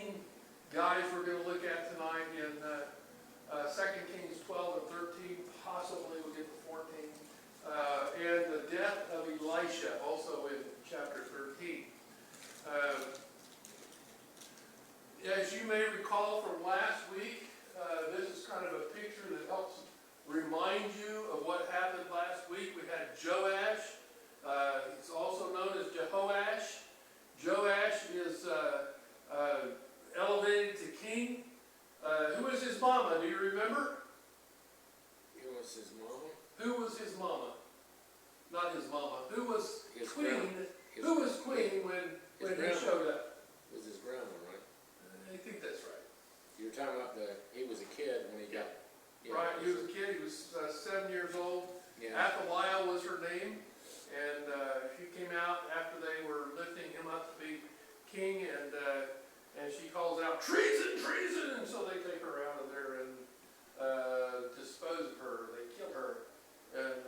main guys we're going to look at tonight in 2 Kings 12 and 13, possibly we'll get to 14, and the death of Elisha, also in chapter 13. As you may recall from last week, this is kind of a picture that helps remind you of what happened last week. We had Joash. He's also known as Jehoash. Joash is elevated to king. Who was his mama? Do you remember? Who was his mama? Who was his mama? Not his mama. Who was His queen? Who was queen when he showed up? It was his grandma, right? I think that's right. You were talking about he was a kid when he got... Yeah, Right, he was a kid. He was 7 years old. Yeah. Athaliah was her name. And she came out after they were lifting him up to be king, and she calls out, "Treason, treason!" And so they take her out of there and dispose of her. They kill her. And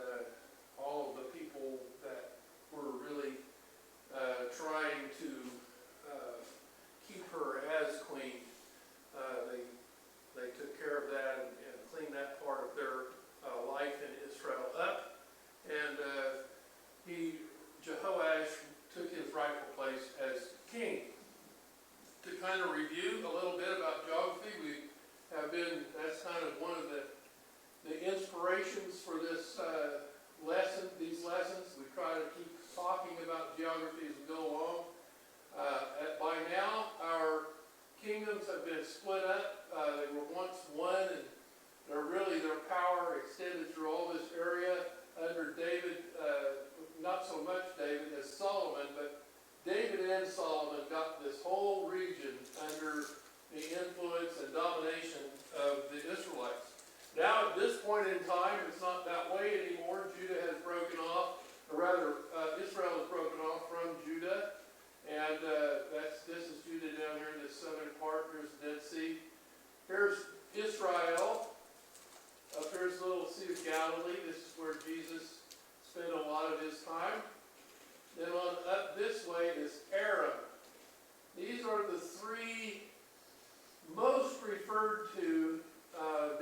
all of the people that were really trying to keep her as queen, they took care of that and cleaned that part of their life in Israel up. And Jehoash took his rightful place as king. To kind of review a little bit about geography, that's kind of one of the inspirations for this these lessons. We try to keep talking about geography as we go along. By now, our kingdoms have been split up. They were once one, and their power extended through all this area under David. Not so much David as Solomon, but David and Solomon got this whole region under the influence and domination of the Israelites. Now at this point in time, it's not that way anymore. Judah has broken off, or rather, Israel has broken off from Judah, and this is Judah down here in this southern part. Here's the Dead Sea. Here's Israel. Up here's the little Sea of Galilee. This is where Jesus spent a lot of his time. Then on up this way is Aram. These are the three most referred to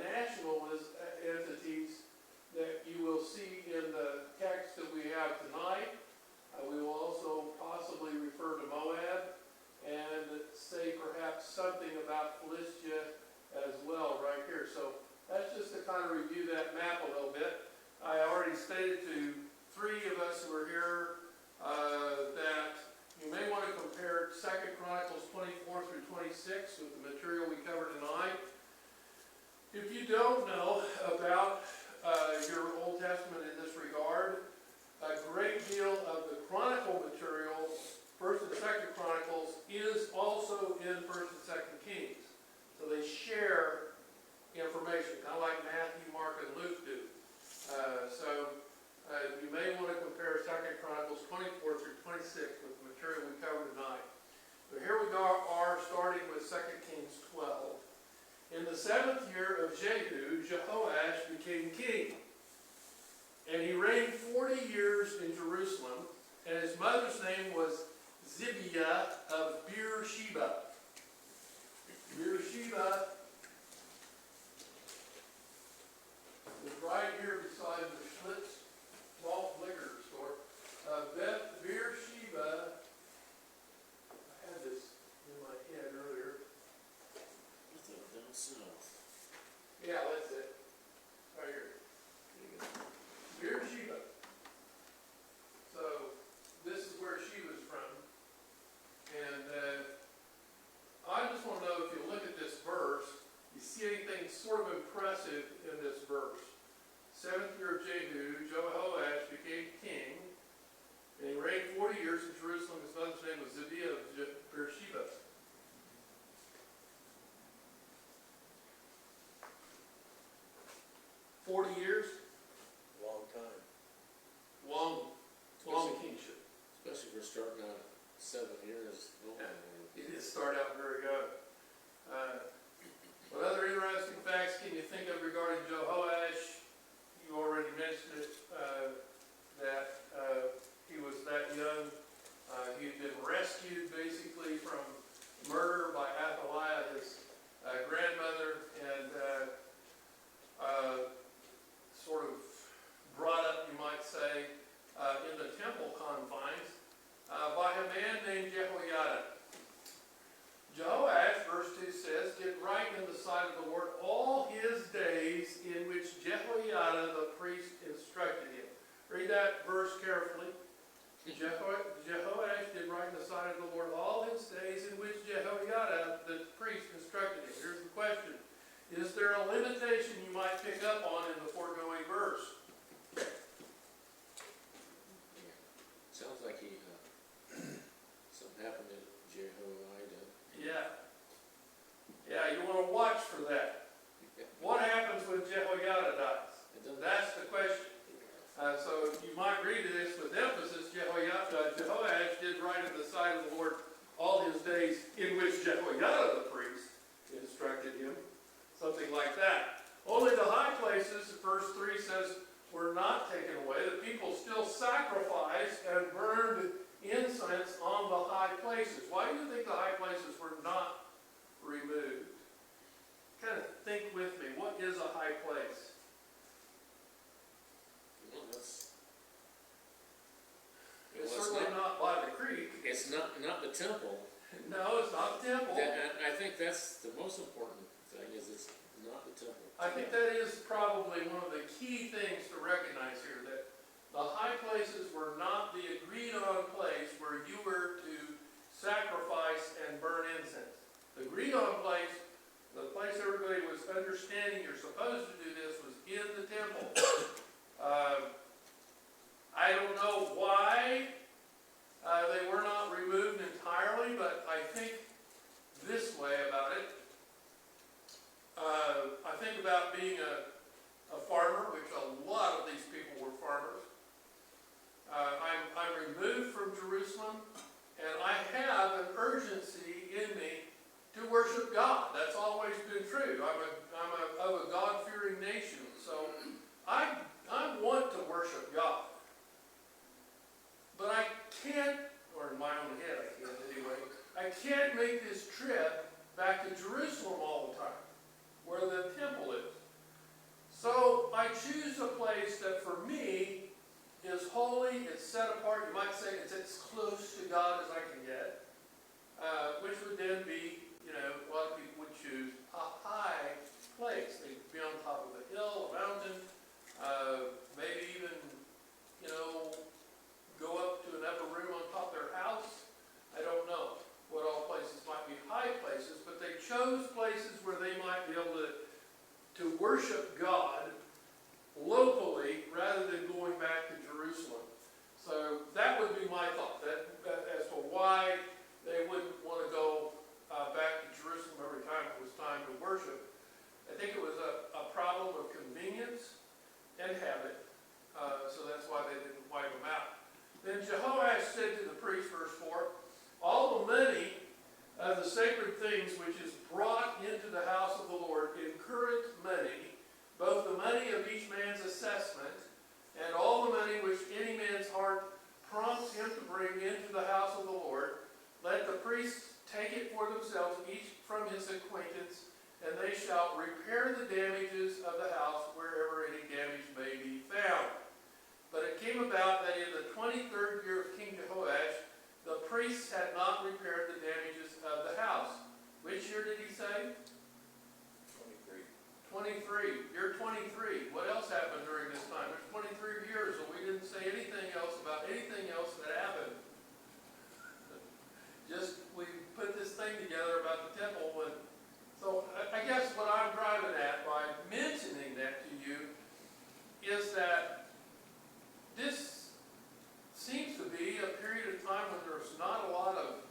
nationalist entities that you will see in the text that we have tonight. We will also possibly refer to Moab and say perhaps something about Philistia as well right here. So that's just to kind of review that map a little bit. I already stated to three of us who are here that you may want to compare 2 Chronicles 24 through 26 with the material we covered tonight. If you don't know about your Old Testament in this regard, a great deal of the Chronicle material, 1st and 2nd Chronicles, is also in 1st and 2nd Kings. So they share information, kind of like Matthew, Mark, and Luke do. You may want to compare 2 Chronicles 24 through 26 with the material we covered tonight. But here we are starting with 2 Kings 12. In the 7th year of Jehu, Jehoash became king. And he reigned 40 years in Jerusalem, and his mother's name was Zibiah of Beersheba. Beersheba is right here beside the Schlitz malt liquor store. Beersheba, I had this in my head earlier. I thought down south. Yeah, that's it. Right here. Beersheba. So, this is where she was from. And I just want to know if you look at this verse, you see anything sort of impressive in this verse. 7th year of Jehu, Jehoash became king, and he reigned 40 years in Jerusalem. His mother's name was Zibiah of Beersheba. "40 years? Long time. Long kingship. Especially if we're starting out at 7 years. Yeah, he did start out very good. What other interesting facts can you think of regarding Jehoash? You already mentioned it, that he was that young. He had been rescued basically from murder by Athaliah. verse carefully. Jehoash did right in the sight of the Lord all his days in which Jehoiada the priest instructed him. Here's the question. Is there a limitation you might pick up on in the foregoing verse? Sounds like he, something happened to Jehoiada. Yeah. Yeah, you want to watch for that. What happens when Jehoiada dies? That's the question. So you might read this with emphasis. Jehoash did right in the sight of the Lord all his days in which Jehoiada the priest instructed him. Something like that. Only the high places, verse 3 says, were not taken away. The people still sacrificed and burned incense on the high places. Why do you think the high places were not removed? Kind of think with me. What is a high place? Well, It's certainly not by the creek. it's not the temple. No, it's not the temple. I think that's the most important thing, is it's not the temple. I think that is probably one of the key things to recognize here, that the high places were not the agreed on place where you were to sacrifice and burn incense. The agreed on place, the place everybody was understanding you're supposed to do this, was in the temple. I don't know why they were not removed entirely, but I think this way about it. I think about being a farmer, which a lot of these people were farmers. I'm removed from Jerusalem, and I have an urgency in me to worship God. That's always been true. I'm of a God-fearing nation, so I want to worship God. But I can't, or in my own head I can't anyway, I can't make this trip back to Jerusalem all the time, where the temple is. So I choose a place that for me is holy, it's set apart. You might say it's as close to God as I can get, which would then be, a lot of people would choose a high place. They'd be on top of a hill, a mountain, maybe even, go up to an upper room on top of their house. I don't know what all places might be high places, but they chose places where they might be able to worship God locally rather than going back to Jerusalem. So that would be my thought, that as to why they wouldn't want to go back to Jerusalem every time it was time to worship. I think it was a problem of convenience and habit, so that's why they didn't wipe them out. Then Jehoash said to the priest, verse 4, all the money of the sacred things which is brought into the house of the Lord in current money, both the money of each man's assessment, and all the money which any man's heart prompts him to bring into the house of the Lord, let the priests take it for themselves, each from his acquaintance, and they shall repair the damages of the house wherever any damage may be found. But it came about that in the 23rd year of King Jehoash, the priests had not repaired the damages of the house. Which year did he say? 23. Year 23. What else happened during this time? There's 23 years, and we didn't say anything else about anything else that happened. Just, we put this thing together about the temple. So I guess what I'm driving at by mentioning that to you is that this seems to be a period of time when there's not a lot of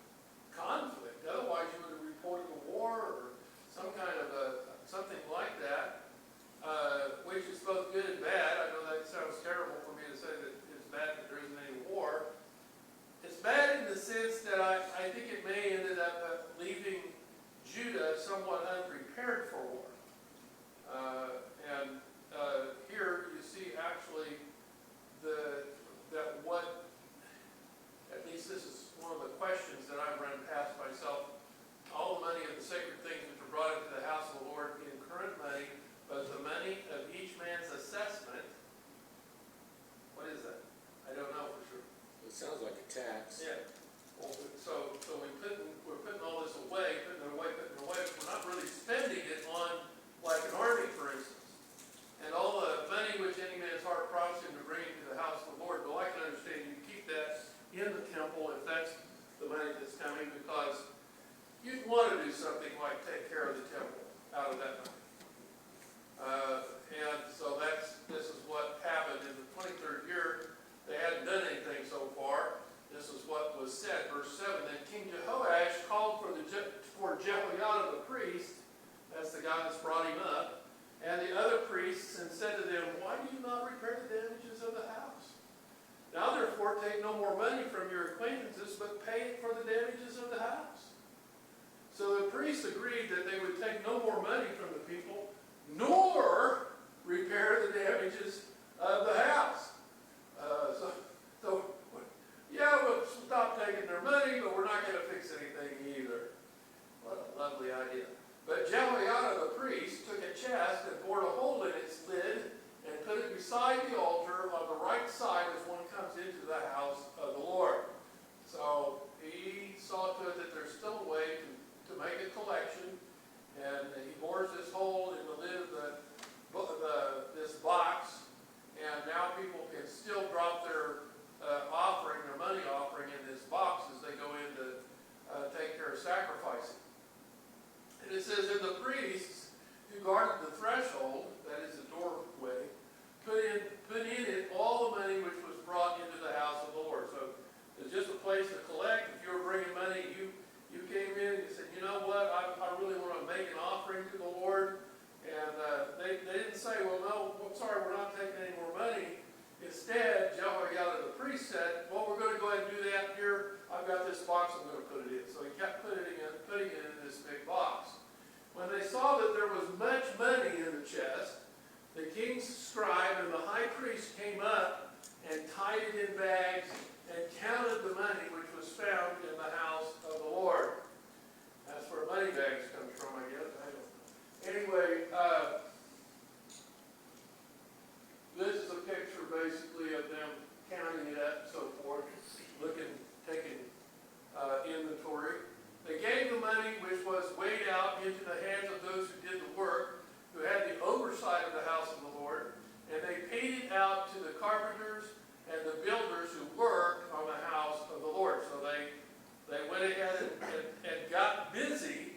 conflict. Otherwise, you would have reported a war or some kind of something like that, which is both good and bad. I know that sounds terrible for me to say that it's bad that there isn't any war. It's bad in the sense that I think it may ended up leaving Judah something like take care of the temple out of that money. And so this is what happened in the 23rd year. They hadn't done anything so far. This is what was said, verse 7. Then King Jehoash called for Jehoiada the priest, that's the guy that's brought him up, and the other priests, and said to them, why do you not repair the damages of the house? Now therefore take no more money from your acquaintances, but pay for the damages of the house. So the priests agreed that they would take no more money from the people, nor repair the damages of the house. Yeah, we'll stop taking their money, but we're not going to fix anything either. What a lovely idea. But Jehoiada the priest took a chest and bored a hole in its lid and put it beside the altar on the right side as one comes into the house of the Lord. So he saw to it that there's still a way to make a collection, and he bores this hole in the lid of this box, and now people can still drop their offering, their money offering in this box as they go in to take care of sacrificing. And it says, and the priests who guarded the threshold, that is the doorway, put in it all the money which was brought into the house of the Lord. So it's just a place to collect. If you were bringing money, you came in and you said, you know what, I really want to make an offering to the Lord. And they didn't say, well, no, I'm sorry, we're not taking any more money. Instead, Jehoiada the priest said, well, we're going to go ahead and do that here. I've got this box, I'm going to put it in. So he kept putting it in this big box. When they saw that there was much money in the chest, the king's scribe and the high priest came up and tied it in bags and counted the money which was found in the house of the Lord. That's where money bags comes from, I guess. I don't know. Anyway, this is a picture basically of them counting it up and so forth, taking inventory. They gave the money which was weighed out into the hands of those who did the work, who had the oversight of the house of the Lord, and they paid it out to the carpenters and the builders who worked on the house of the Lord. So they went ahead and got busy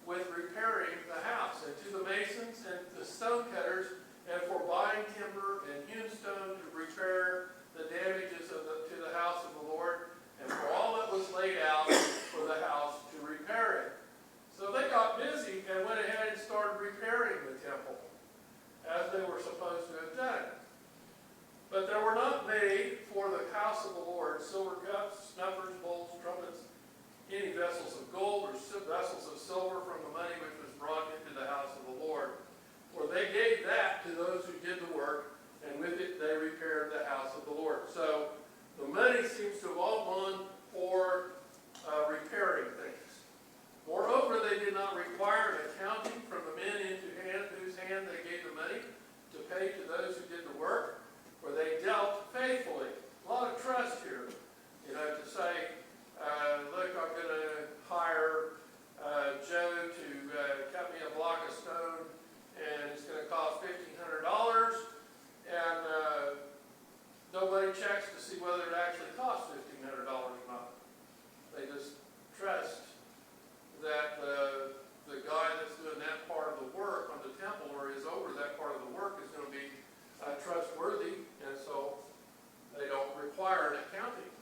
with repairing the house, and to the masons and the stone cutters, and for buying timber and hewn stone to repair the damages to the house of the Lord, and for all that was laid out for the house to repair it. So they got busy and went ahead and started repairing the temple, as they were supposed to have done. But there were not made for the house of the Lord silver cups, snuffers, bowls, trumpets, any vessels of gold or vessels of silver from the money which was brought into the house of the Lord. For they gave that to those who did the work, and with it they repaired the house of the Lord. So the money seems to have all gone for repairing things. Moreover, they did not require an accounting from the men into whose hand they gave the money to pay to those who did the work, for they dealt faithfully. A lot of trust here, to say, look, I'm going to hire Joe to cut me a block of stone, and it's going to cost $1,500, and nobody checks to see whether it actually costs $1,500 or not. They just trust that the guy that's doing that part of the work on the temple, or is over that part of the work, is going to be trustworthy, and so they don't require an accounting.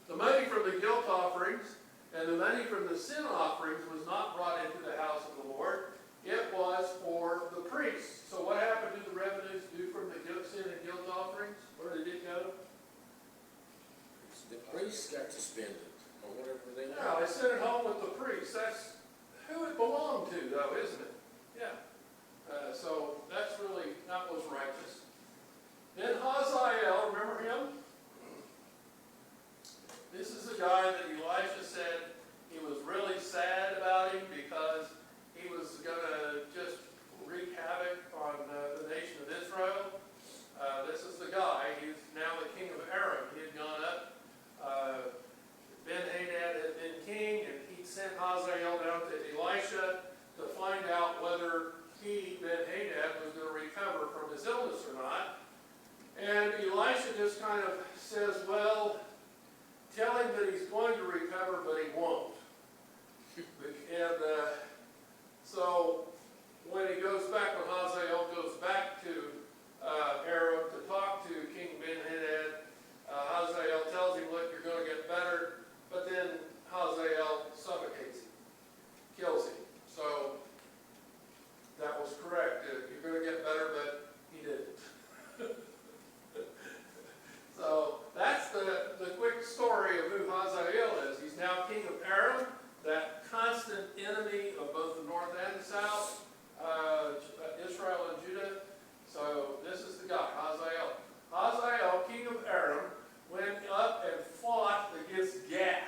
The money from the guilt offerings and the money from the sin offerings was not brought into the house of the Lord. It was for the priests. So what happened to the revenues due from the sin and guilt offerings? Where did it go? The priests got to spend it, or whatever they want. No, they sent it home with the priests. That's who it belonged to, though, isn't it? Yeah. So that's really, that was righteous. Then Hazael, remember him? This is the guy that Elisha said he was really sad about him because he was going to just wreak havoc on the nation of Israel. This is the guy. He's now the king of Aram. He had gone up. Ben-Hadad had been king, and he sent Hazael down to Elisha to find out whether he, Ben-Hadad, was going to recover from his illness or not. And Elisha just kind of says, well, tell him that he's going to recover, but he won't. And so when he goes back, when Hazael goes back to Aram to talk to King Ben-Hadad, Hazael tells him, look, you're going to get better. But then Hazael suffocates him, kills him. So that was correct. You're going to get better, but he didn't. So that's the quick story of who Hazael is. He's now king of Aram, that constant enemy of both the north and the south, Israel and Judah. So this is the guy, Hazael. Hazael, king of Aram, went up and fought against Gath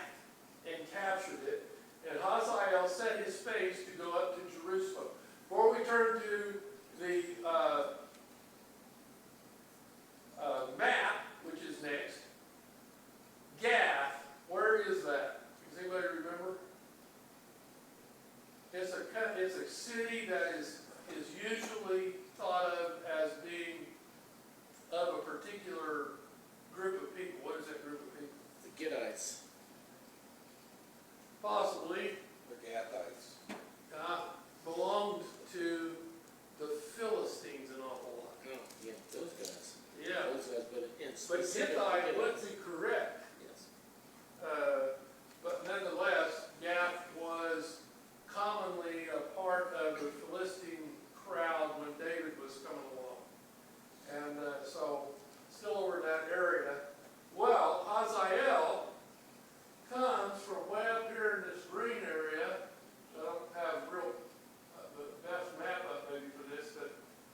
and captured it. And Hazael set his face to go up to Jerusalem. Before we turn to the map, which is next, Gath, where is that? Does anybody remember? It's a city that is usually thought of as being of a particular group of people. What is that group of people? The Gittites. Possibly The Gathites. belonged to the Philistines an awful lot. Oh, yeah, those guys. Yeah, Those guys, but in but specific. Hittite would be correct. Yes. But nonetheless, Gath was commonly a part of the Philistine crowd when David was coming along. And so, still over in that area. Well, Hazael comes from way up here in this green area. I don't have the best map up maybe for this, but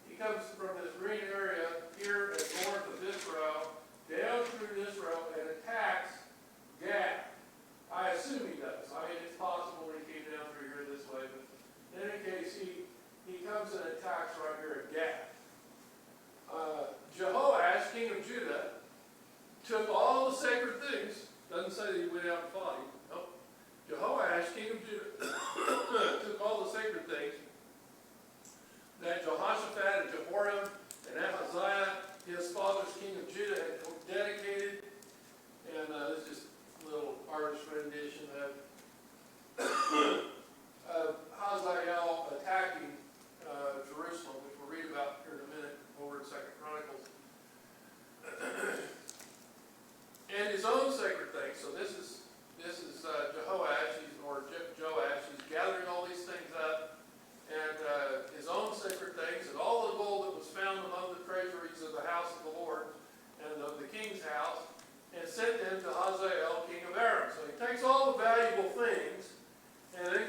he comes from this green area here and north of Israel, down through Israel, and attacks Gath. I assume he does. I mean, it's possible he came down through here this way, but in any case, he comes and attacks right here at Gath. Jehoash, king of Judah, took all the sacred things. Doesn't say that he went out and fought him. Nope. Jehoash, king of Judah, took all the sacred things that Jehoshaphat and Jehoram and Ahaziah, his father's king of Judah, had dedicated. And this is just a little artist rendition of Hazael attacking Jerusalem, which we'll read about here in a minute over in 2 Chronicles. And his own sacred things. So this is Jehoash, Joash. He's gathering all these things up, and his own sacred things, and all the gold that was found among the treasuries of the house of the Lord and of the king's house, and sent them to Hazael, king of Aram. So he takes all the valuable things, and then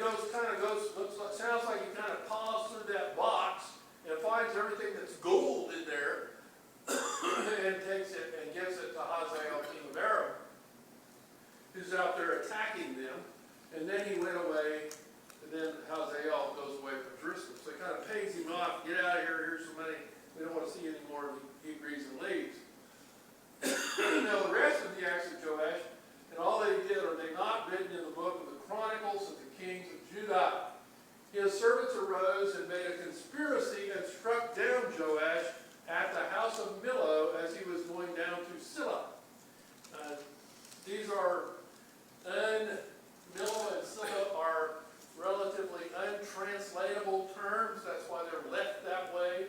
sounds like he kind of paws through that box and finds everything that's gold in there, and takes it and gives it to Hazael, king of Aram, who's out there attacking them. And then he went away, and then Hazael goes away from Jerusalem. So he kind of pays him off, get out of here, here's some money, we don't want to see you anymore, he agrees and leaves. Now the rest of the acts of Joash, and all that he did, are they not written in the book of the Chronicles of the kings of Judah? His servants arose and made a conspiracy and struck down Joash at the house of Millo as he was going down to Silla. These are Millo and Silla are relatively untranslatable terms. That's why they're left that way.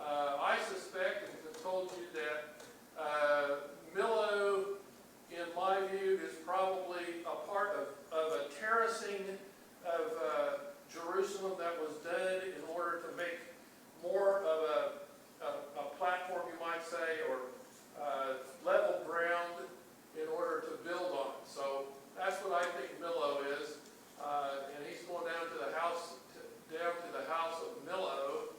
I suspect, and I've told you that Millo, in my view, is probably a part of a terracing of Jerusalem that was done in order to make more of a platform, you might say, or level ground in order to build on. So that's what I think Millo is. And he's going down to the house of Millo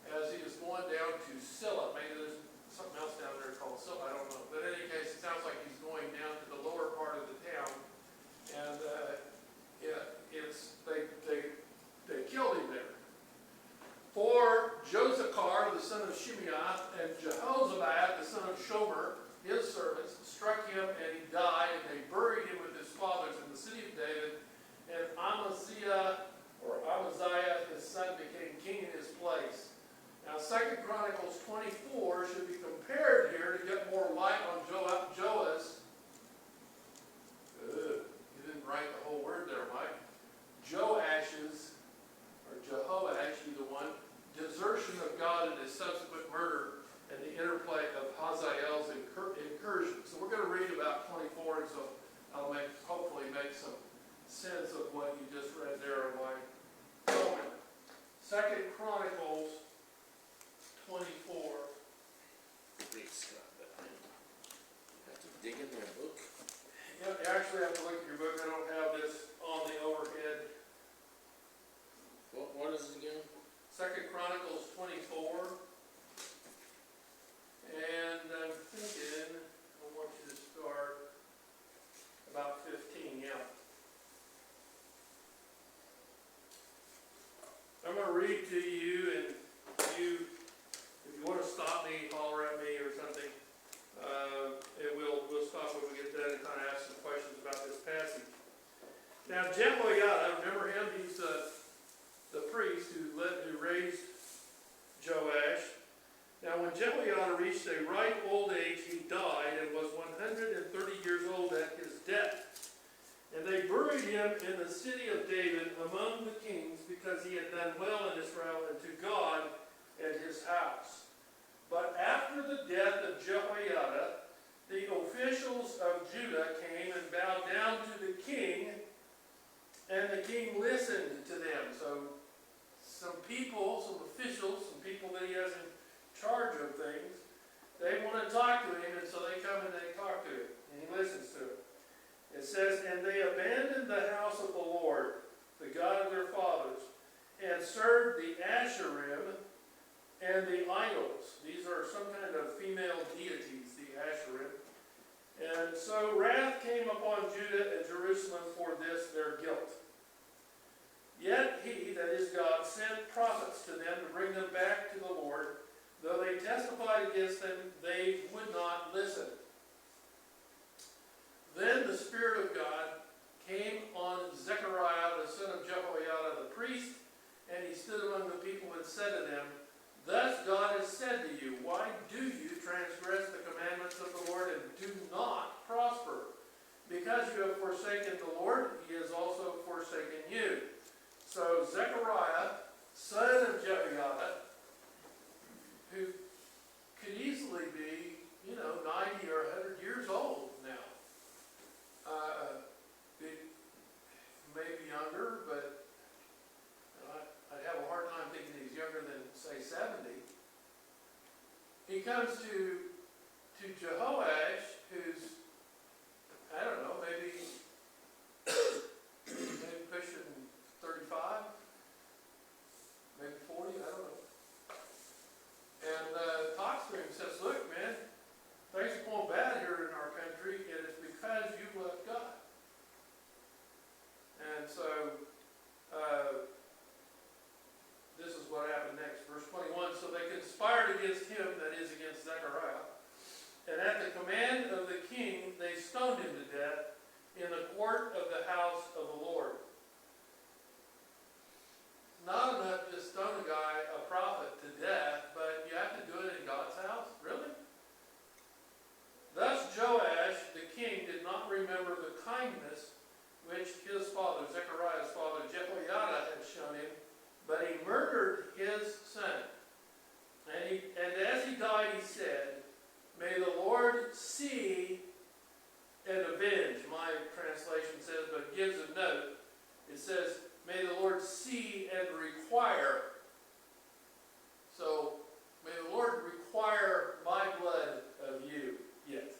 as he is going down to Silla. Maybe there's something else down there called Silla, I don't know. But in any case, it sounds like he's going down to the lower part of the town. And they killed him there. For Josachar, the son of Shimeath, and Jehozabad, the son of Shomer, his servants, struck him and he died, and they buried him with his fathers in the city of David. And Amaziah, his son, became king in his place. Now, 2 Chronicles 24 should be compared here to get more light on Joas. You didn't write the whole word there, Mike. 2 Chronicles 24. Great Scott, but I have to dig in my book. You actually have to look at your book. I don't have this on the overhead. What is it again? 2 Chronicles 24. And I'm thinking, I want you to start about 15, yeah. I'm going to read to you, and if you want to stop me, holler at me or something, we'll stop when we get done and kind of ask some questions about this passage. Now, Jehoiada, remember him? He's the priest who raised Joash. Now, when Jehoiada reached a ripe old age, he died and was 130 years old at his death. And they buried him in the city of David among the kings, because he had done well in Israel and to God and his house. But after the death of Jehoiada, the officials of Judah came and bowed down to the king, and the king listened to them. So some people, some officials, some people that he has in charge of things, they want to talk to him, and so they come and they talk to him, and he listens to them. It says, and they abandoned the house of the Lord, the God of their fathers, and served the Asherim and the idols. These are some kind of female deities, the Asherim. And so wrath came upon Judah and Jerusalem for this, their guilt. Yet he, that is God, sent prophets to them to bring them back to the Lord. Though they testified against them, they would not listen. Then the Spirit of God came on Zechariah, the son of Jehoiada, the priest, and he stood among the people and said to them, Thus God has said to you, why do you transgress the commandments of the Lord and do not prosper? Because you have forsaken the Lord, he has also forsaken you. So Zechariah, son of Jehoiada, who could easily be, 90 or 100 years old now. Maybe younger, but I'd have a hard time thinking he's younger than, say, 70. He comes to Jehoash, who's, I don't know, maybe pushing 35, maybe 40, I don't know. And talks to him and says, look, man, things are going bad here in our country, and it's because you've left God. And so, this is what happened next. Verse 21, so they conspired against him, that is, against Zechariah. And at the command of the king, they stoned him to death in the court of the house of the Lord. Not enough to stone a guy, a prophet, to death, but you have to do it in God's house? Really? Thus Joash, the king, did not remember the kindness which his father, Zechariah's father, Jehoiada, had shown him, but he murdered his son. And as he died, he said, May the Lord see and avenge. My translation says, but gives a note. It says, May the Lord see and require. So, may the Lord require my blood of you yet,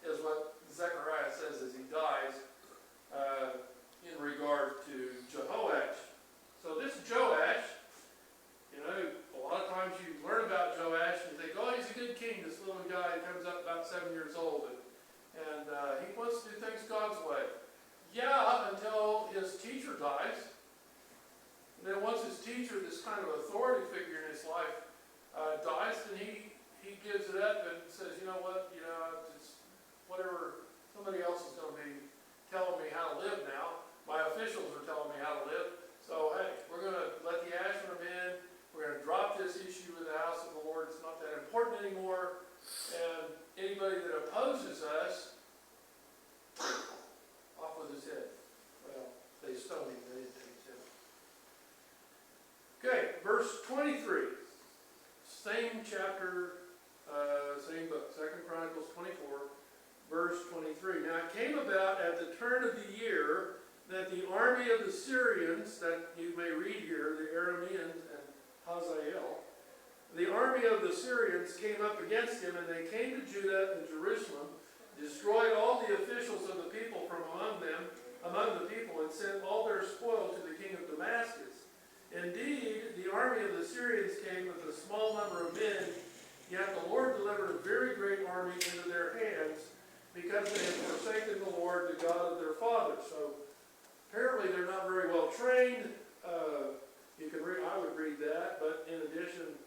is what Zechariah says as he dies in regard to Jehoash. So this Joash, a lot of times you learn about Joash and you think, oh, he's a good king, this little guy comes up about 7 years old, and he wants to do things God's way. Yeah, until his teacher dies. And then once his teacher, this kind of authority figure in his life, dies, then he gives it up and says, you know what, it's whatever, somebody else is going to be telling me how to live now. My officials are telling me how to live. So, hey, we're going to let the Asherim in. We're going to drop this issue with the house of the Lord. It's not that important anymore. And anybody that opposes us, off with his head. Well, they stoned him. They didn't take him. Okay, verse 23. Same chapter, same book, 2 Chronicles 24, verse 23. Now it came about at the turn of the year that the army of the Syrians, that you may read here, the Arameans and Hazael, the army of the Syrians came up against him, and they came to Judah and Jerusalem, destroyed all the officials of the people from among the people, and sent all their spoil to the king of Damascus. Indeed, the army of the Syrians came with a small number of men, yet the Lord delivered a very great army into their hands, because they had forsaken the Lord, the God of their fathers. So apparently they're not very well trained. I would read that, but in addition,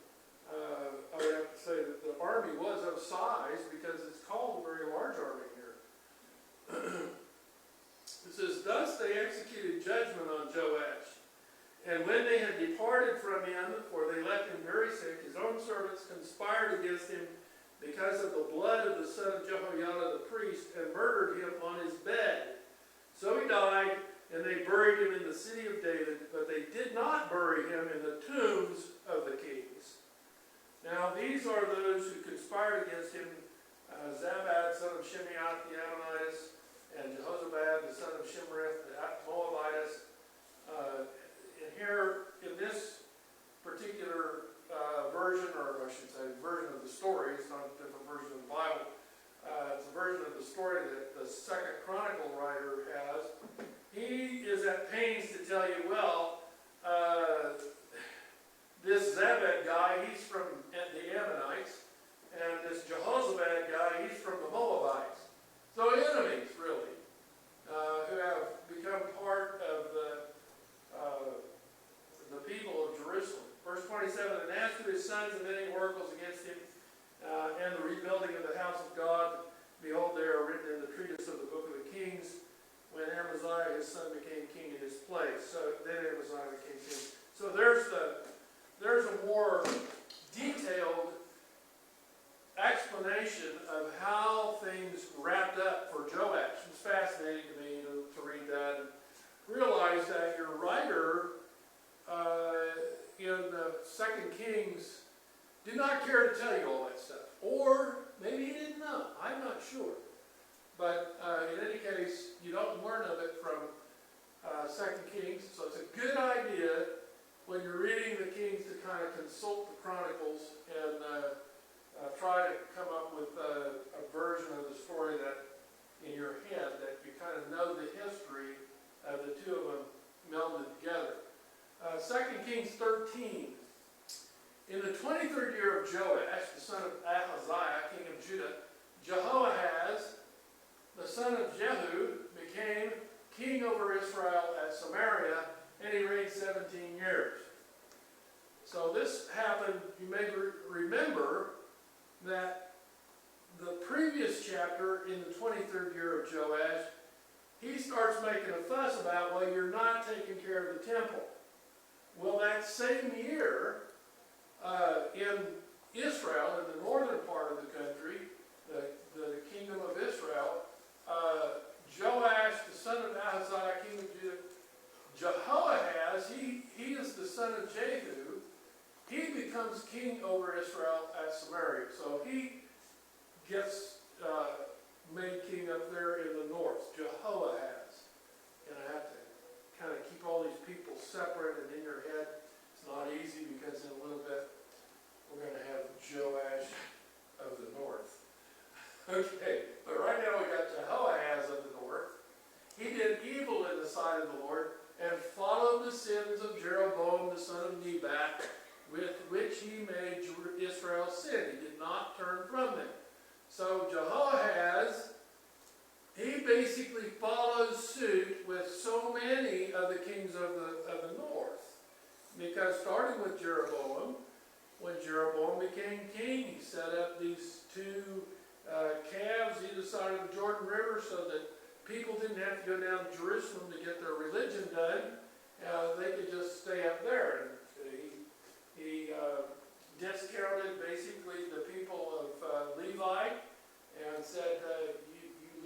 I would have to say that the army was of size, because it's called a very large army here. It says, thus they executed judgment on Joash. And when they had departed from him, for they left him very sick, his own servants conspired against him because of the blood of the son of Jehoiada the priest, and murdered him on his bed. So he died, and they buried him in the city of David, but they did not bury him in the tombs of the kings. Now these are those who conspired against him, Zabad, son of Shimeath the Ammonitess, and Jehozabad, the son of Shimrith, the Moabitess. And here, in this particular version, or I should say version of the story, it's not a different version of the Bible, it's a version of the story that the Second Chronicle writer has. He is at pains to tell you, well, this Zabad guy, he's from the Ammonites, and this Jehozabad guy, he's from the Moabites. So enemies, really, who have become part of the people of Jerusalem. Verse 27, and as to his sons and many oracles against him, and the rebuilding of the house of God, behold, they are written in the treatise of the book of the Kings, when Amaziah his son became king in his place. So then Amaziah became king. So there's a more detailed explanation of how things wrapped up for Joash. It's fascinating to me to read that and realize that your writer in 2 Kings did not care to tell you all that stuff. Or maybe he didn't know. I'm not sure. But in any case, you don't learn of it from 2 Kings. So it's a good idea when you're reading the Kings to kind of consult the Chronicles and try to come up with a version of the story that in your head that you kind of know the history of the two of them melded together. 2 Kings 13. In the 23rd year of Joash, the son of Ahaziah, king of Judah, Jehoahaz, the son of Jehu, became king over Israel at Samaria, and he reigned 17 years. So this happened, you may remember that the previous chapter in the 23rd year of Joash, he starts making a fuss about, well, you're not taking care of the temple. Well, that same year, in Israel, in the northern part of the country, the kingdom of Israel, Joash, the son of Ahaziah, king of Judah, Jehoahaz, he is the son of Jehu. He becomes king over Israel at Samaria. So he gets made king up there in the north, Jehoahaz. And I have to kind of keep all these people separate and in your head. It's not easy because in a little bit we're going to have Joash of the north. Okay, but right now we got Jehoahaz of the north. He did evil in the sight of the Lord and followed the sins of Jeroboam the son of Nebat, with which he made Israel sin. He did not turn from them. So Jehoahaz, he basically follows suit with so many of the kings of the north. Because starting with Jeroboam, when Jeroboam became king, he set up these two calves either side of the Jordan River so that people didn't have to go down to Jerusalem to get their religion done. They could just stay up there. And he discounted basically the people of Levi and said,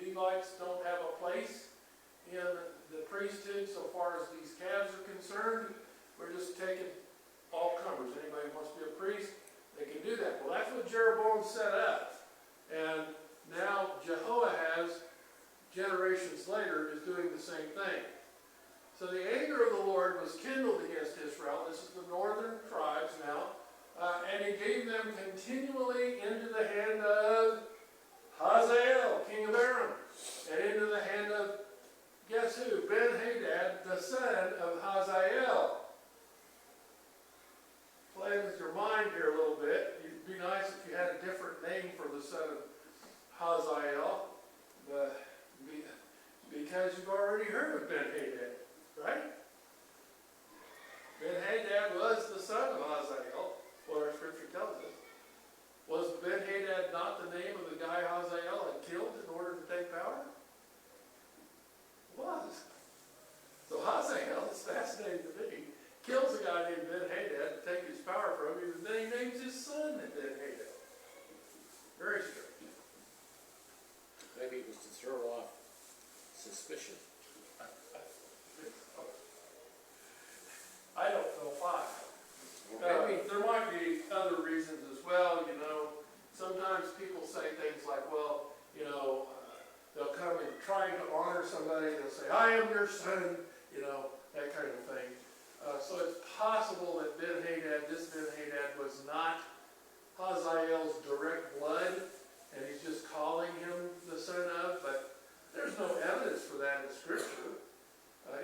you Levites don't have a place in the priesthood so far as these calves are concerned. We're just taking all comers. Anybody who wants to be a priest, they can do that. Well, that's what Jeroboam set up. And now Jehoahaz, generations later, is doing the same thing. So the anger of the Lord was kindled against Israel. This is the northern tribes now. gave them continually into the hand of Hazael, king of Aram, and into the hand of, guess who? Ben-Hadad, the son of Hazael. Playing with your mind here a little bit. It'd be nice if you had a different name for the son of Hazael, because you've already heard of Ben-Hadad, right? Ben-Hadad was the son of Hazael, what our scripture tells us. Was Ben-Hadad not the name of the guy Hazael had killed in order to take power? It was. So Hazael, it's fascinating to me, kills a guy named Ben-Hadad to take his power from him, and then he names his son Ben-Hadad. Very strange. Maybe it was to throw off suspicion. I don't know why. Or maybe There might be other reasons as well, you know. Sometimes people say things like, well, you know, they'll come and trying to honor somebody, they'll say, I am your son, you know, that kind of thing. So it's possible that this Ben-Hadad was not Hazael's direct blood, and he's just calling him the son of, but there's no evidence for that in Scripture.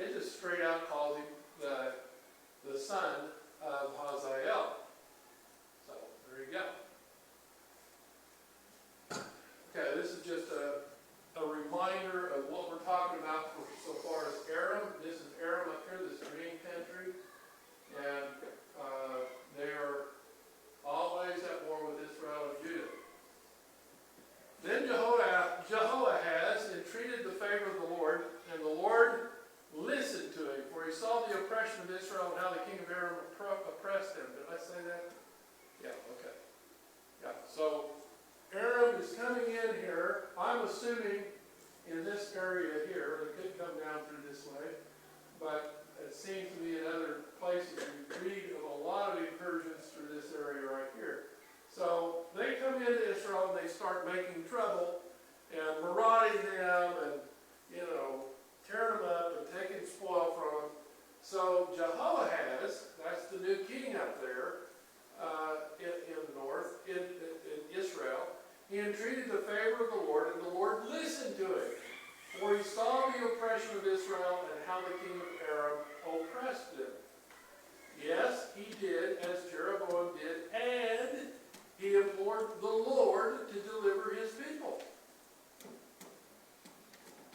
It just straight out calls him the son of Hazael. So, there you go. Okay, this is just a reminder of what we're talking about so far as Aram. This is Aram up here, this green country. And they are always at war with Israel and Judah. Then Jehoahaz entreated the favor of the Lord, and the Lord listened to him, for he saw the oppression of Israel and how the king of Aram oppressed him. Did I say that? Yeah, okay. Yeah, so Aram is coming in here. I'm assuming in this area here, it could come down through this way, but it seems to be in other places we read of a lot of incursions through this area right here. So they come into Israel and they start making trouble and marauding them and, you know, tearing them up and taking spoil from them. So Jehoahaz, that's the new king up there in the north, in Israel, he entreated the favor of the Lord, and the Lord listened to him. For he saw the oppression of Israel and how the king of Aram oppressed them. Yes, he did as Jeroboam did, and he implored the Lord to deliver his people.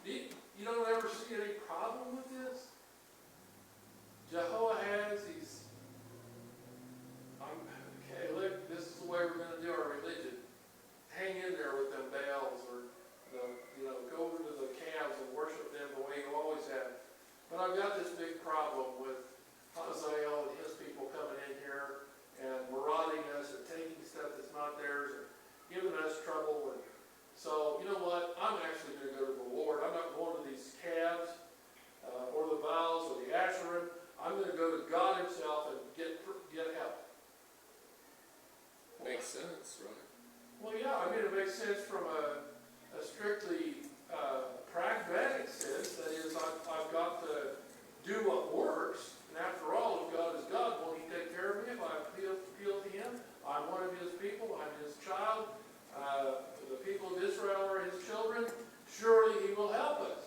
You don't ever see any problem with this? Jehoahaz, okay, look, this is the way we're going to do our religion. Hang in there with them Baals, or, go over to the calves and worship them the way you always have. But I've got this big problem with Hazael and his people coming in here and marauding us and taking stuff that's not theirs and giving us trouble. And so, you know what? I'm actually going to go to the Lord. I'm not going to these calves or the Baals or the Asherim. I'm going to go to God himself and get help. makes sense, right? Well, yeah, I mean, it makes sense from a strictly pragmatic sense. That is, I've got to do what works. And after all, if God is God, won't he take care of me if I appeal to him? I'm one of his people. I'm his child. The people of Israel are his children. Surely he will help us.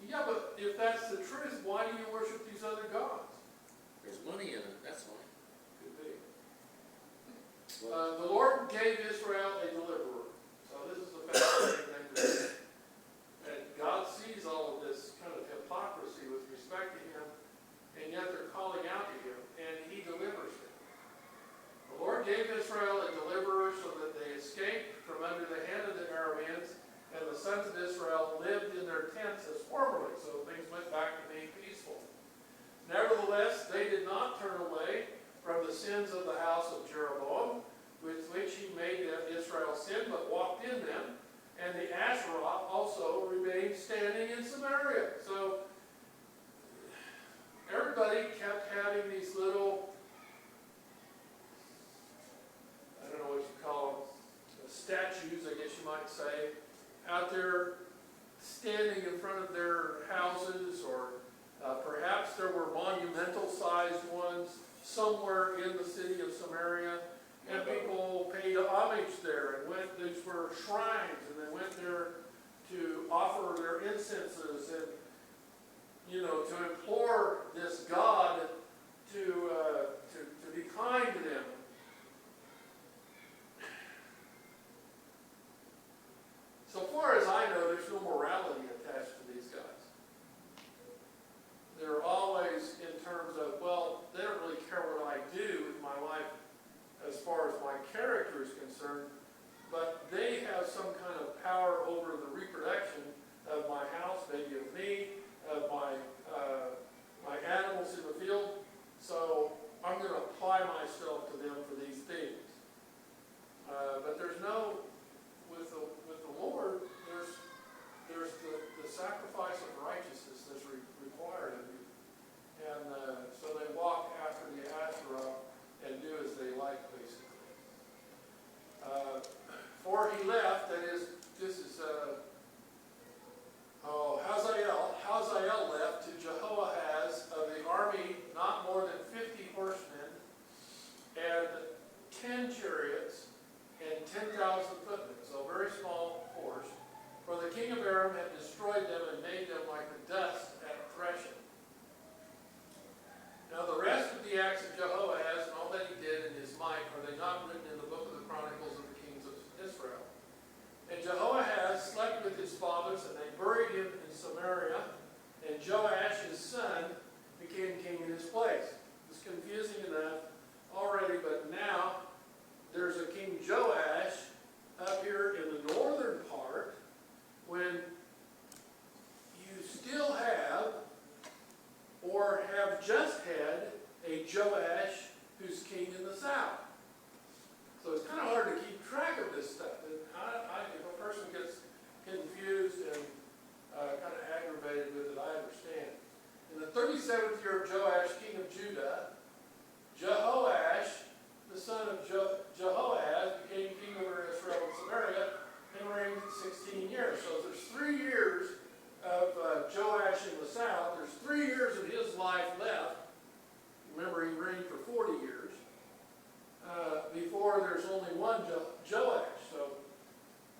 Yeah, but if that's the truth, why do you worship these other gods? There's money in it, that's why. Could be. The Lord gave Israel a deliverer. So this is the fascinating thing to do. And God sees all of this kind of hypocrisy with respect to him, and yet they're calling out to him, and he delivers them. The Lord gave Israel a deliverer so that they escaped from under the hand of the Arameans, and the sons of Israel lived in their tents as formerly. So things went back to being peaceful. Nevertheless, they did not turn away from the sins of the house of Jeroboam, with which he made Israel sin, but walked in them. And the Asherah also remained standing in Samaria. So everybody kept having these little, I don't know what you call them, statues, I guess you might say, out there standing in front of their houses, or perhaps there were monumental-sized ones somewhere in the city of Samaria, and people paid homage there and went. These were shrines, and they went there to offer their incenses and, to implore this God to be kind to them. So far as I know, there's no morality attached to these guys. They're always in terms of, well, they don't really care what I do with my life as far as my character is concerned, but they have some kind of power over the reproduction of my house, maybe of me, of my animals in the field. So I'm going to apply myself to them for these things. But there's no, with the Lord, there's the sacrifice of righteousness that's required of you. And so they walk after the Asherah and do as they like, basically. For he left, that is, this is Hazael left to Jehoahaz of the army not more than 50 horsemen and 10 chariots and 10,000 footmen, so a very small force. For the king of Aram had destroyed them and made them like the dust at threshing. Now the rest of the acts of Jehoahaz and all that he did in his might, are they not written in the book of the Chronicles of the kings of Israel? And Jehoahaz slept with his fathers, and they buried him in Samaria, and Joash his son became king in his place. It's confusing enough already, but now there's a King Joash up here in the northern part, when you still have, or have just had, a Joash who's king in the south. So it's kind of hard to keep track of this stuff. And if a person gets confused and kind of aggravated with it, I understand. In the 37th year of Joash, king of Judah, Jehoash, the son of Jehoahaz, became king over Israel and Samaria, and reigned 16 years. So there's 3 years of Joash in the south. There's 3 years of his life left. Remember, he reigned for 40 years. Before there's only one Joash. So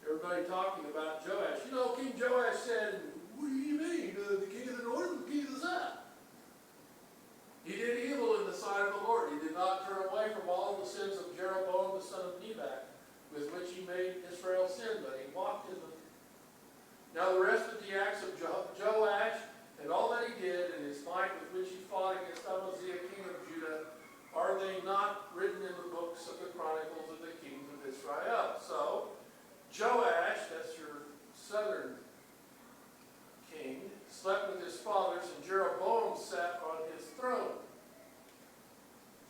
everybody talking about Joash. King Joash said, what do you mean? The king of the north and the king of the south? He did evil in the sight of the Lord. He did not turn away from all the sins of Jeroboam the son of Nebat, with which he made Israel sin, but he walked in them. Now the rest of the acts of Joash and all that he did and his might with which he fought against Amaziah king of Judah, are they not written in the books of the Chronicles of the kings of Israel? So Joash, that's your southern king, slept with his fathers, and Jeroboam sat on his throne.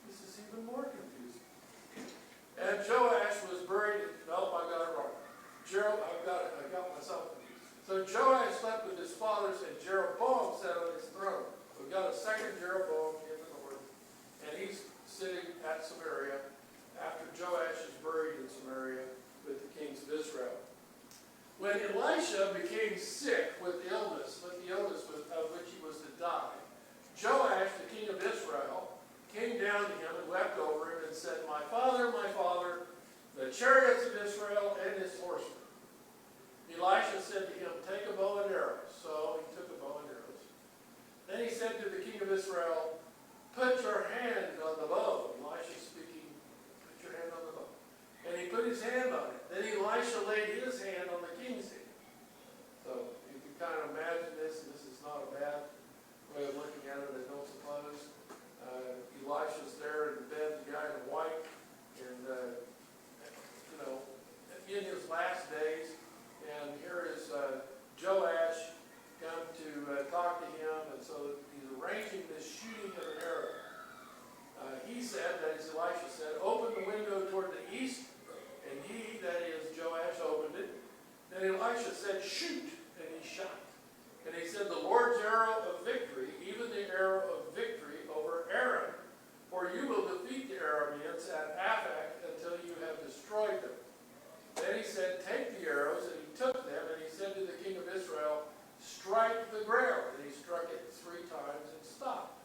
This is even more confusing. And Joash was buried. Nope, I got it wrong. I got myself confused. So Joash slept with his fathers, and Jeroboam sat on his throne. We've got a second Jeroboam in the north, and he's sitting at Samaria after Joash is buried in Samaria with the kings of Israel. When Elisha became sick with the illness of which he was to die, Joash, the king of Israel, came down to him and wept over him and said, my father, the chariots of Israel and his horsemen. Elisha said to him, take a bow and arrows. So he took a bow and arrows. Then he said to the king of Israel, put your hand on the bow. Elisha speaking, put your hand on the bow. And he put his hand on it. Then Elisha laid his hand on the king's hand. So you can kind of imagine this, and this is not a bad way of looking at it, I don't suppose. Elisha's there in bed, the guy in white, and, in his last days. And here is Joash come to talk to him, and so he's arranging this shooting of an arrow. He said, that is Elisha said, open the window toward the east, and he, that is Joash, opened it. Then Elisha said, shoot, and he shot. And he said, the Lord's arrow of victory, even the arrow of victory over Aram, for you will defeat the Arameans at Aphek until you have destroyed them. Then he said, take the arrows, and he took them, and he said to the king of Israel, strike the ground. And he struck it 3 times and stopped.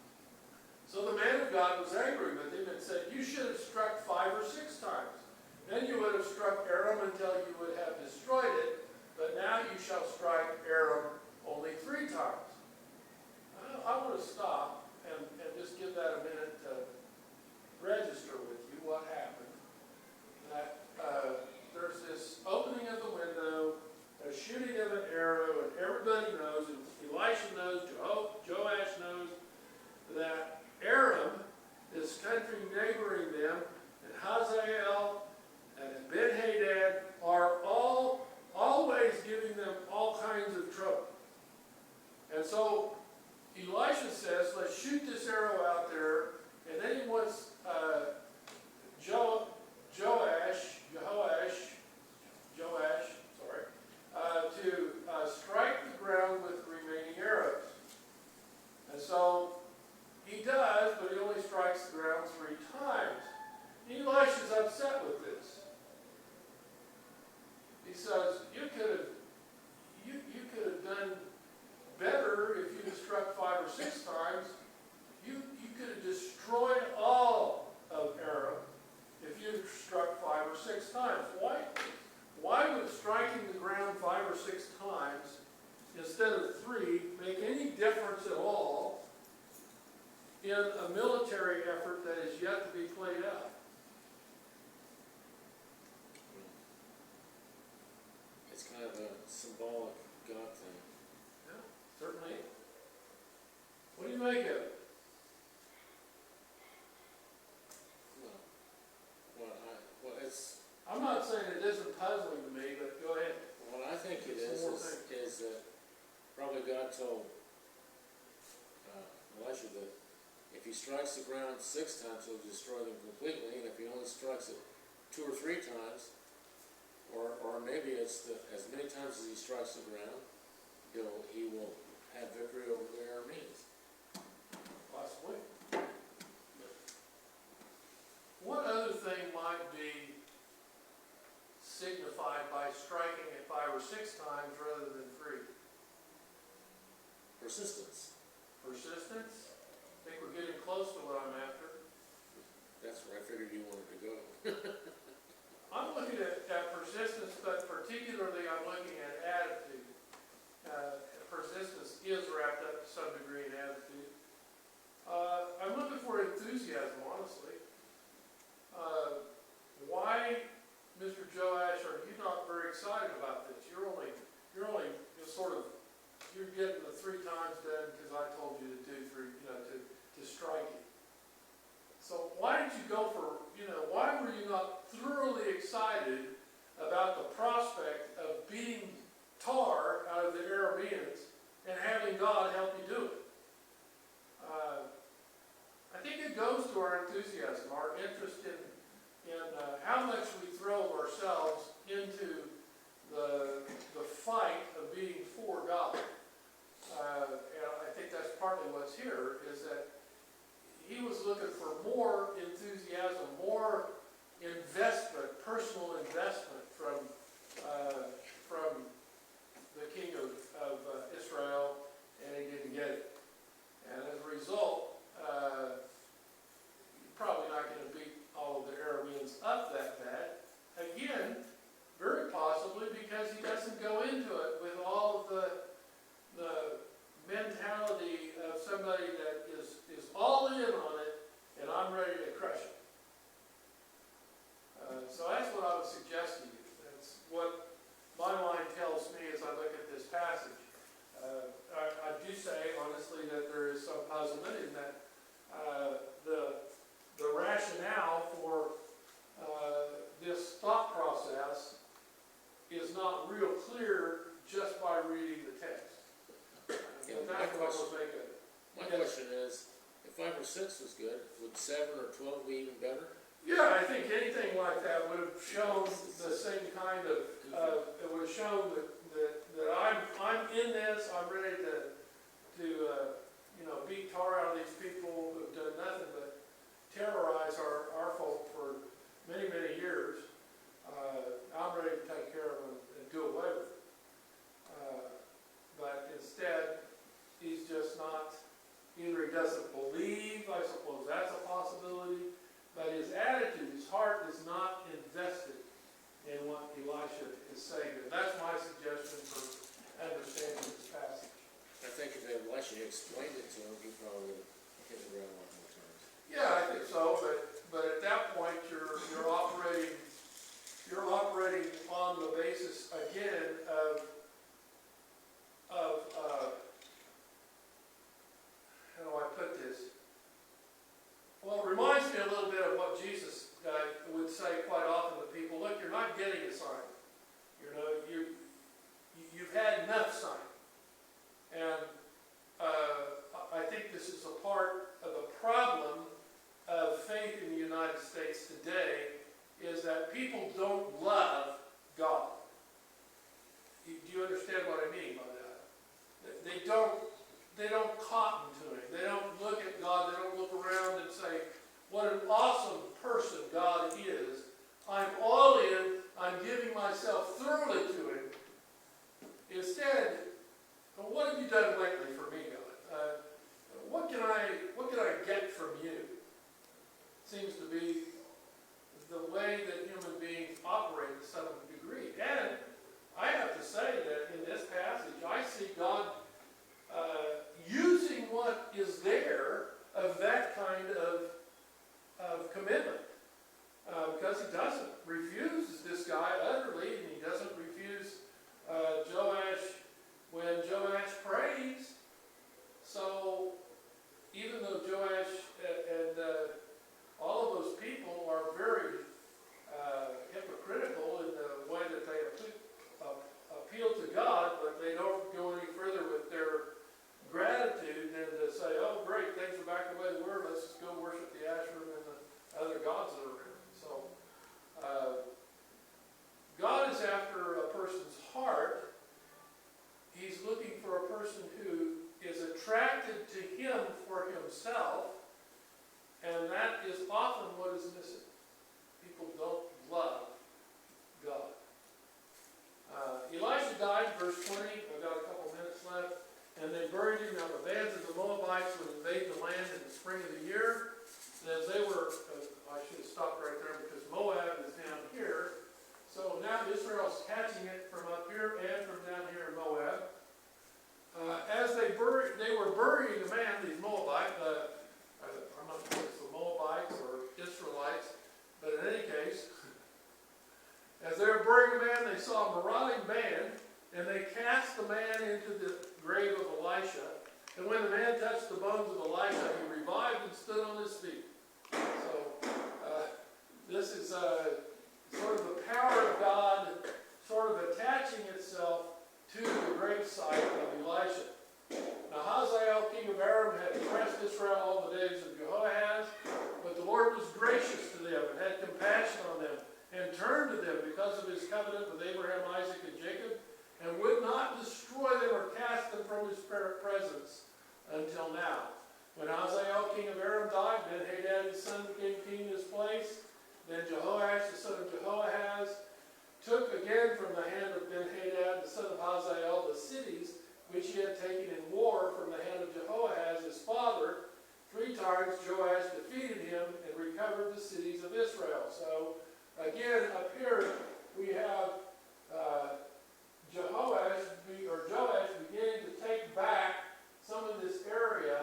So the man of God was angry with said, you should have struck 5 or 6 times. Then you would have struck Aram until you would have destroyed it, but now you shall strike Aram only 3 times. I want to stop and just give that a minute to register with you what happened. That there's this opening of the window, a shooting of an arrow, and everybody knows, and Elisha knows, Joash knows, that Aram, this country neighboring them, and Hazael and Ben-Hadad are all always giving them all kinds of trouble. And so Elisha says, let's shoot this arrow out there, and then he wants Joash, to strike the ground with the remaining arrows. And so he does, but he only strikes the ground 3 times. Elisha's upset with this. He says, you could have done better if you'd have struck 5 or 6 times. You could have destroyed all of Aram if you'd have struck 5 or 6 times. Why would striking the ground 5 or 6 times instead of 3 make any difference at all in a military effort that is yet to be played out? It's kind of a symbolic God thing. Yeah, certainly. What do you make of it? I'm not saying it isn't puzzling to me, but go ahead. What I think it is that probably God told Elisha that if he strikes the ground 6 times, he'll destroy them completely, and if he only strikes it 2 or 3 times, or maybe it's as many times as he strikes the ground, he will have victory over the Arameans. Possibly. What other thing might be signified by striking it 5 or 6 times rather than 3? Persistence. Persistence? I think we're getting close to what I'm after. That's where I figured you wanted to go. I'm looking at persistence, but particularly I'm looking at attitude. Persistence is wrapped up to some degree in attitude. I'm looking for enthusiasm, honestly. Why, Mr. Joash, are you not very excited about this? You're only just sort of, you're getting the 3 times done because I told you to do 3, to strike it. So why did you go for, why were you not thoroughly excited about the prospect of beating tar out of the Arameans and having God help you do it? I think it goes to our enthusiasm, our interest in how much we throw ourselves into the fight of being for God. And I think that's partly what's here, is that he was looking for more enthusiasm, more investment, personal investment from the king of Israel, and he didn't get it. And as a result, you're probably not going to beat all of the Arameans up that bad. Again, very possibly because he doesn't go into it with all of the mentality of somebody that is all in on it, and I'm ready to crush it. So that's what I would suggest to you. That's what my mind tells me as I look at this passage. I do say, honestly, that there is some puzzlement in that the rationale for this thought process is not real clear just by reading the text. Yeah, But that's what I would make of it. My question is, if 5 or 6 was good, would 7 or 12 be even better? Yeah, I think anything like that would have shown the same kind of, it would have shown that I'm in this, I'm ready to beat tar out of these people who've done nothing but terrorize our folk for many, many years. I'm ready to take care of them and do away with it. But instead, he's just not, either he doesn't believe, I suppose that's a possibility, but face today is that people don't love God. Do you understand what I mean by that? They don't cotton to him. They don't look at God. They don't look around and say, what an awesome person God is. I'm all in. I'm giving myself thoroughly to him. Instead, what have you done lately for me, God? What can I get from you? Seems to be the way that human beings operate to some degree. And I have to say that in this passage, I see God using what is there of that kind of commitment. Because he doesn't refuse this guy utterly, and he doesn't refuse Joash when Joash prays. So even though Joash and all of those people are very hypocritical in the way that they appeal to God, but they don't go any further with their gratitude than to say, oh great, things are back the way they were, let's just go worship the Asherim and the other gods that are around. So God is after a person's heart. He's looking for a person who is attracted to him for himself, and that is often what is missing. People don't love God. Elisha died, verse 20. I've got a couple minutes left. And they buried him. Now the bands of the Moabites would invade the land in the spring of the year. And as they were, I should have stopped right there because Moab is down here. So now Israel's catching it from up here and from down here in Moab. As they were burying the man, these Moabites, I'm not sure if it's the Moabites or Israelites, but in any case, as they were burying the man, they saw a marauding band, and they cast the man into the grave of Elisha. And when the man touched the bones of Elisha, he revived and stood on his feet. So this is sort of the power of God sort of attaching itself to the gravesite of Elisha. Now Hazael, king of Aram, had oppressed Israel all the days of Jehoahaz, but the Lord was gracious to them and had compassion on them and turned to them because of his covenant with Abraham, Isaac, and Jacob, and would not destroy them or cast them from his presence until now. When Hazael, king of Aram, died, Ben-Hadad, his son, became king in his place. Then Jehoash, the son of Jehoahaz, took again from the hand of Ben-Hadad, the son of Hazael, the cities which he had taken in war from the hand of Jehoahaz, his father. 3 times Joash defeated him and recovered the cities of Israel. So again, up here we have Joash beginning to take back some of this area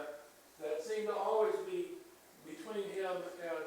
that seemed to always be between him and